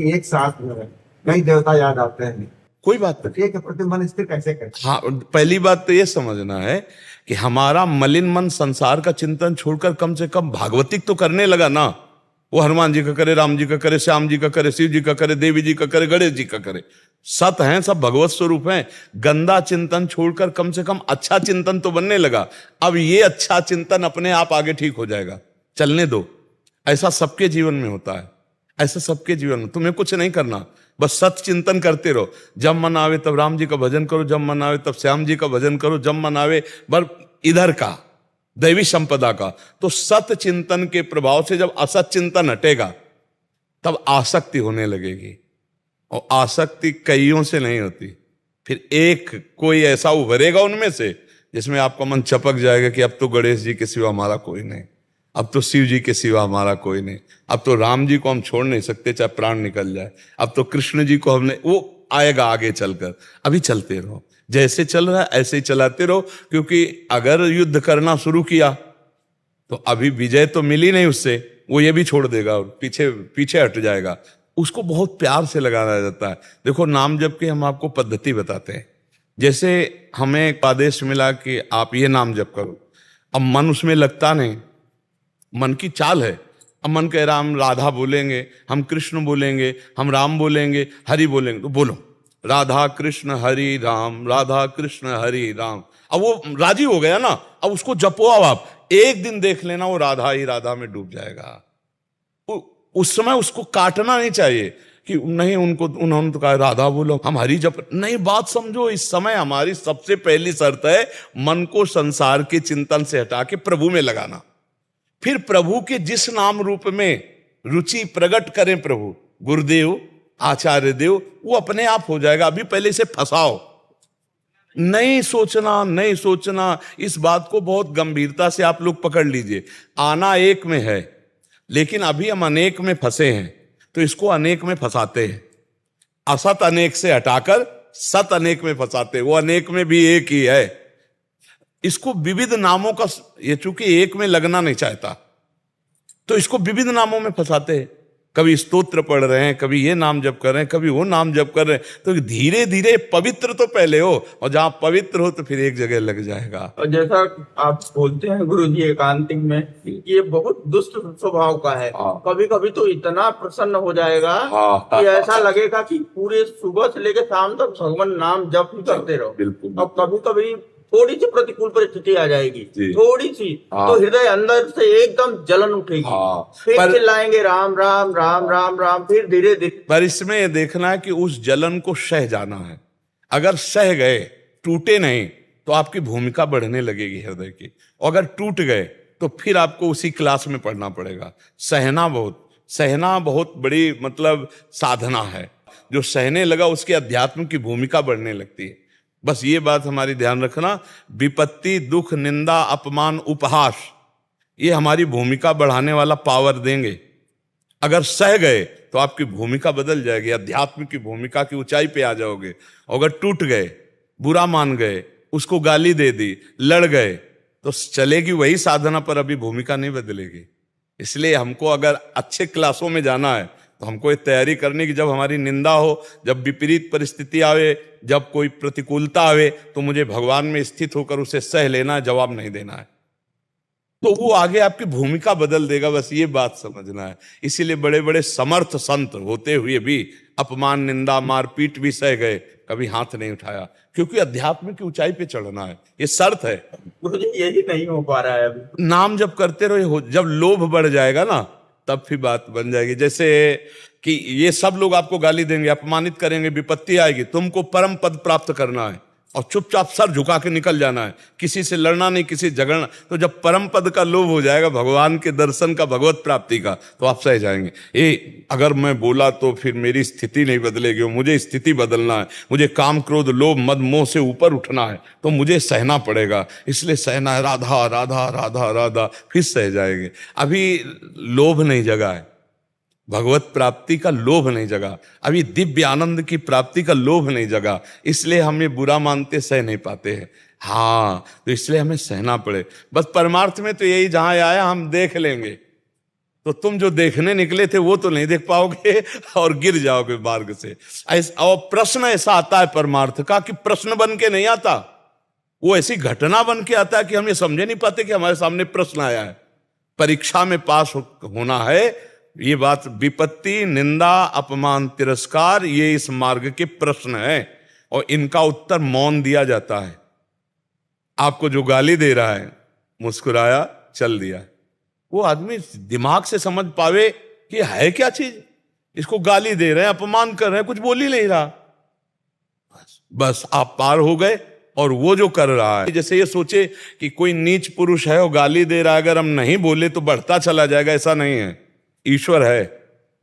एक साथ में है, कई देवता याद आते हैं। कोई बात तो नहीं। एक के प्रति मन स्थिर कैसे करें? हाँ, पहली बात तो ये समझना है कि हमारा मलिन मन संसार का चिंतन छोड़कर कम से कम भागवतिक तो करने लगा ना। वो हनुमान जी का करे, राम जी का करे, श्याम जी का करे, शिव जी का करे, देवी जी का करे, गणेश जी का करे, सत हैं, सब भगवत स्वरूप हैं। गंदा चिंतन छोड़कर कम से कम अच्छा चिंतन तो बनने लगा। अब ये अच्छा चिंतन अपने आप आगे ठीक हो जाएगा, चलने दो। ऐसा सबके जीवन में होता है, ऐसा सबके जीवन में। तुम्हें कुछ नहीं करना, बस सत चिंतन करते रहो। जब मन आवे तब राम जी का भजन करो, जब मन आवे तब श्याम जी का भजन करो, जब मन आवे बर इधर का दैवी संपदा का। तो सत चिंतन के प्रभाव से जब असत चिंतन हटेगा तब आसक्ति होने लगेगी, और आसक्ति कईयों से नहीं होती। फिर एक कोई ऐसा उभरेगा उनमें से जिसमें आपका मन चपक जाएगा कि अब तो गणेश जी के सिवा हमारा कोई नहीं, अब तो शिव जी के सिवा हमारा कोई नहीं, अब तो राम जी को हम छोड़ नहीं सकते चाहे प्राण निकल जाए, अब तो कृष्ण जी को हमने, वो आएगा आगे चलकर। अभी चलते रहो, जैसे चल रहा है ऐसे ही चलाते रहो। क्योंकि अगर युद्ध करना शुरू किया तो अभी विजय तो मिली नहीं उससे, वो ये भी छोड़ देगा और पीछे पीछे हट जाएगा। उसको बहुत प्यार से लगाना जाता है। देखो, नाम जप की हम आपको पद्धति बताते हैं। जैसे हमें एक आदेश मिला कि आप ये नाम जप करो, अब मन उसमें लगता नहीं, मन की चाल है। अब मन कह रहा हम राधा बोलेंगे, हम कृष्ण बोलेंगे, हम राम बोलेंगे, हरि बोलेंगे, तो बोलो राधा कृष्ण हरि राम, राधा कृष्ण हरि राम। अब वो राजी हो गया ना, अब उसको जपो। अब आप एक दिन देख लेना वो राधा ही राधा में डूब जाएगा। उस समय उसको काटना नहीं चाहिए कि नहीं, उन्होंने तो कहा राधा बोलो, हम हरि जप नहीं। बात समझो, इस समय हमारी सबसे पहली शर्त है मन को संसार के चिंतन से हटा के प्रभु में लगाना। फिर प्रभु के जिस नाम रूप में रुचि प्रकट करें प्रभु, गुरुदेव, आचार्य देव, वो अपने आप हो जाएगा। अभी पहले से फंसाओ, नहीं सोचना, नहीं सोचना। इस बात को बहुत गंभीरता से आप लोग पकड़ लीजिए। आना एक में है, लेकिन अभी हम अनेक में फंसे हैं, तो इसको अनेक में फंसाते हैं। असत अनेक से हटाकर सत अनेक में फंसाते हैं। वो अनेक में भी एक ही है। इसको विविध नामों का, ये चूंकि एक में लगना नहीं चाहता तो इसको विविध नामों में फंसाते हैं। कभी स्तोत्र पढ़ रहे हैं, कभी ये नाम जप कर रहे हैं, कभी वो नाम जप कर रहे हैं। तो धीरे धीरे पवित्र तो पहले हो, और जहां पवित्र हो तो फिर एक जगह लग जाएगा। और जैसा आप बोलते हैं गुरु जी एकांतिक में, ये बहुत दुष्ट स्वभाव का है। कभी कभी तो इतना प्रसन्न हो जाएगा कि ऐसा लगेगा कि पूरे सुबह से लेकर शाम तक भगवान नाम जप ही करते रहो। बिल्कुल। और कभी कभी थोड़ी सी प्रतिकूल परिस्थिति आ जाएगी, थोड़ी सी, तो हृदय अंदर से एकदम जलन उठेगी। फिर चिल्लाएंगे राम राम राम राम राम। फिर धीरे धीरे, पर इसमें यह देखना है कि उस जलन को सह जाना है। अगर सह गए, टूटे नहीं, तो आपकी भूमिका बढ़ने लगेगी हृदय की। और अगर टूट गए तो फिर आपको उसी क्लास में पढ़ना पड़ेगा। सहना बहुत बड़ी मतलब साधना है। जो सहने लगा उसके अध्यात्म की भूमिका बढ़ने लगती है। बस ये बात हमारी ध्यान रखना। विपत्ति, दुख, निंदा, अपमान, उपहास, ये हमारी भूमिका बढ़ाने वाला पावर देंगे। अगर सह गए तो आपकी भूमिका बदल जाएगी, अध्यात्म की भूमिका की ऊंचाई पे आ जाओगे। अगर टूट गए, बुरा मान गए, उसको गाली दे दी, लड़ गए, तो चलेगी वही साधना, पर अभी भूमिका नहीं बदलेगी। इसलिए हमको अगर अच्छे क्लासों में जाना है तो हमको ये तैयारी करनी कि जब हमारी निंदा हो, जब विपरीत परिस्थिति आवे, जब कोई प्रतिकूलता आवे, तो मुझे भगवान में स्थित होकर उसे सह लेना है, जवाब नहीं देना है। तो वो आगे आपकी भूमिका बदल देगा। बस ये बात समझना है। इसीलिए बड़े बड़े समर्थ संत होते हुए भी अपमान, निंदा, मारपीट भी सह गए, कभी हाथ नहीं उठाया, क्योंकि अध्यात्म की ऊंचाई पे चढ़ना है, ये शर्त है। यही नहीं हो पा रहा है अभी। नाम जब करते रहो, जब लोभ बढ़ जाएगा ना, तब फिर बात बन जाएगी। जैसे कि ये सब लोग आपको गाली देंगे, अपमानित करेंगे, विपत्ति आएगी, तुमको परम पद प्राप्त करना है और चुपचाप सर झुका के निकल जाना है, किसी से लड़ना नहीं, किसी से झगड़ना। तो जब परम पद का लोभ हो जाएगा, भगवान के दर्शन का, भगवत प्राप्ति का, तो आप सह जाएंगे। अगर मैं बोला तो फिर मेरी स्थिति नहीं बदलेगी, मुझे स्थिति बदलना है, मुझे काम, क्रोध, लोभ, मद, मोह से ऊपर उठना है, तो मुझे सहना पड़ेगा। इसलिए सहना है, राधा राधा राधा राधा, फिर सह जाएंगे। अभी लोभ नहीं जगा है, भगवत प्राप्ति का लोभ नहीं जगा, अभी दिव्य आनंद की प्राप्ति का लोभ नहीं जगा, इसलिए हम ये बुरा मानते सह नहीं पाते हैं। हाँ, तो इसलिए हमें सहना पड़े। बस परमार्थ में तो यही, जहां आया हम देख लेंगे, तो तुम जो देखने निकले थे वो तो नहीं देख पाओगे और गिर जाओगे मार्ग से। और प्रश्न ऐसा आता है परमार्थ का कि प्रश्न बन के नहीं आता, वो ऐसी घटना बन के आता है कि हम ये समझे नहीं पाते कि हमारे सामने प्रश्न आया है। परीक्षा में पास होना है, ये बात विपत्ति, निंदा, अपमान, तिरस्कार, ये इस मार्ग के प्रश्न है और इनका उत्तर मौन दिया जाता है। आपको जो गाली दे रहा है, मुस्कुराया, चल दिया, वो आदमी दिमाग से समझ पावे कि है क्या चीज, इसको गाली दे रहे हैं, अपमान कर रहे हैं, कुछ बोल ही नहीं रहा, बस आप पार हो गए। और वो जो कर रहा है, जैसे ये सोचे कि कोई नीच पुरुष है और गाली दे रहा है, अगर हम नहीं बोले तो बढ़ता चला जाएगा, ऐसा नहीं है। ईश्वर है,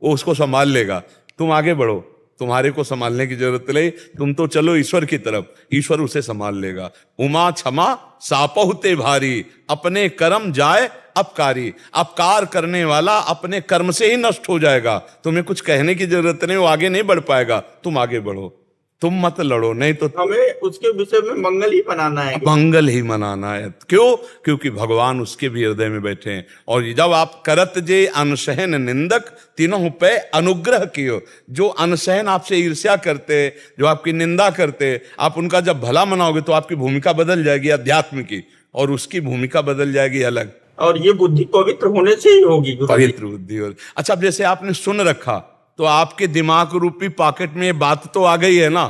वो उसको संभाल लेगा, तुम आगे बढ़ो, तुम्हारे को संभालने की जरूरत नहीं, तुम तो चलो ईश्वर की तरफ, ईश्वर उसे संभाल लेगा। उमा क्षमा सापहुते भारी, अपने कर्म जाए अपकारी। अपकार करने वाला अपने कर्म से ही नष्ट हो जाएगा, तुम्हें कुछ कहने की जरूरत नहीं, वो आगे नहीं बढ़ पाएगा, तुम आगे बढ़ो, तुम मत लड़ो, नहीं तो हमें उसके विषय में मंगल ही मनाना है, मंगल ही मनाना है। क्यों? क्योंकि भगवान उसके भी हृदय में बैठे हैं। और जब आप करत जे अनसहन निंदक, तीनों पे अनुग्रह कियो। जो अनसहन आपसे ईर्ष्या करते, जो आपकी निंदा करते, आप उनका जब भला मनाओगे तो आपकी भूमिका बदल जाएगी अध्यात्म की, और उसकी भूमिका बदल जाएगी अलग। और ये बुद्धि पवित्र होने से ही होगी, पवित्र बुद्धि हो। अच्छा, अब जैसे आपने सुन रखा तो आपके दिमाग रूपी पॉकेट में ये बात तो आ गई है ना,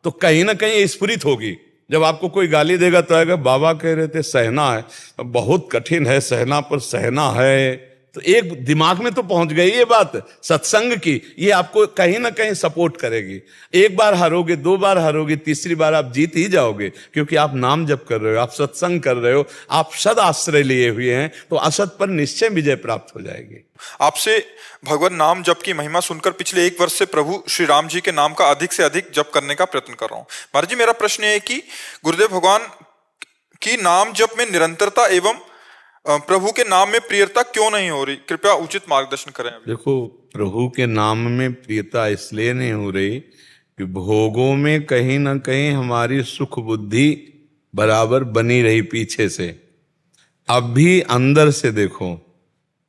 तो कहीं ना कहीं स्फुरित होगी। जब आपको कोई गाली देगा तो आएगा, बाबा कह रहे थे सहना है, बहुत कठिन है सहना, पर सहना है, तो एक दिमाग में तो पहुंच गई ये बात सत्संग की, ये आपको कहीं ना कहीं सपोर्ट करेगी। एक बार हारोगे, दो बार हारोगे, तीसरी बार आप जीत ही जाओगे, क्योंकि आप नाम जप कर रहे हो, आप सत्संग कर रहे हो, आप सद आश्रय लिए हुए हैं, तो असत पर निश्चय विजय प्राप्त हो जाएगी। आपसे भगवान नाम जप की महिमा सुनकर पिछले 1 वर्ष से प्रभु श्री राम जी के नाम का अधिक से अधिक जप करने का प्रयत्न कर रहा हूं। महाराज जी, मेरा प्रश्न है कि गुरुदेव भगवान की नाम जप में निरंतरता एवं प्रभु के नाम में प्रियता क्यों नहीं हो रही? कृपया उचित मार्गदर्शन करें। देखो, प्रभु के नाम में प्रियता इसलिए नहीं हो रही कि भोगों में कहीं ना कहीं हमारी सुख बुद्धि बराबर बनी रही पीछे से। अब भी अंदर से देखो,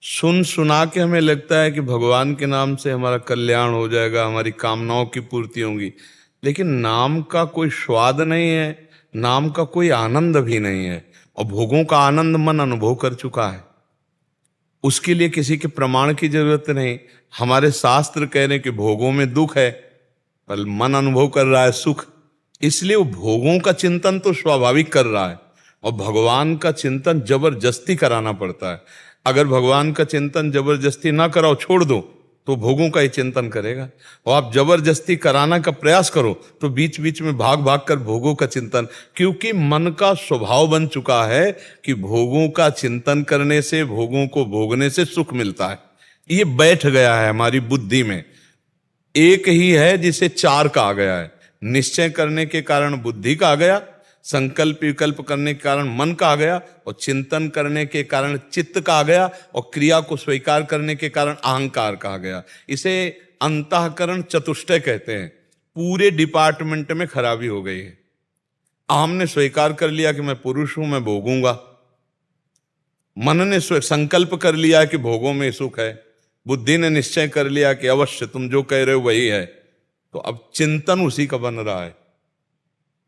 सुन सुना के हमें लगता है कि भगवान के नाम से हमारा कल्याण हो जाएगा, हमारी कामनाओं की पूर्ति होगी, लेकिन नाम का कोई स्वाद नहीं है, नाम का कोई आनंद भी नहीं है, और भोगों का आनंद मन अनुभव कर चुका है। उसके लिए किसी के प्रमाण की जरूरत नहीं। हमारे शास्त्र कह रहे हैं कि भोगों में दुख है, पर मन अनुभव कर रहा है सुख, इसलिए वो भोगों का चिंतन तो स्वाभाविक कर रहा है, और भगवान का चिंतन जबरदस्ती कराना पड़ता है। अगर भगवान का चिंतन जबरदस्ती ना कराओ, छोड़ दो, तो भोगों का ही चिंतन करेगा। और आप जबरदस्ती कराना का प्रयास करो तो बीच बीच में भाग भाग कर भोगों का चिंतन, क्योंकि मन का स्वभाव बन चुका है कि भोगों का चिंतन करने से, भोगों को भोगने से सुख मिलता है। ये बैठ गया है हमारी बुद्धि में। एक ही है जिसे 4 कहा गया है। निश्चय करने के कारण बुद्धि कहा गया, संकल्प विकल्प करने के कारण मन कहा गया, और चिंतन करने के कारण चित्त कहा गया, और क्रिया को स्वीकार करने के कारण अहंकार कहा गया। इसे अंतःकरण चतुष्टय कहते हैं। पूरे डिपार्टमेंट में खराबी हो गई है। हमने स्वीकार कर लिया कि मैं पुरुष हूं, मैं भोगूंगा। मन ने संकल्प कर लिया कि भोगों में सुख है। बुद्धि ने निश्चय कर लिया कि अवश्य तुम जो कह रहे हो वही है। तो अब चिंतन उसी का बन रहा है।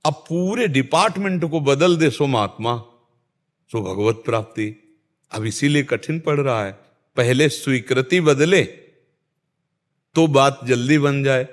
अब पूरे डिपार्टमेंट को बदल दे सो महात्मा, सो भगवत प्राप्ति। अब इसीलिए कठिन पड़ रहा है। पहले स्वीकृति बदले तो बात जल्दी बन जाए।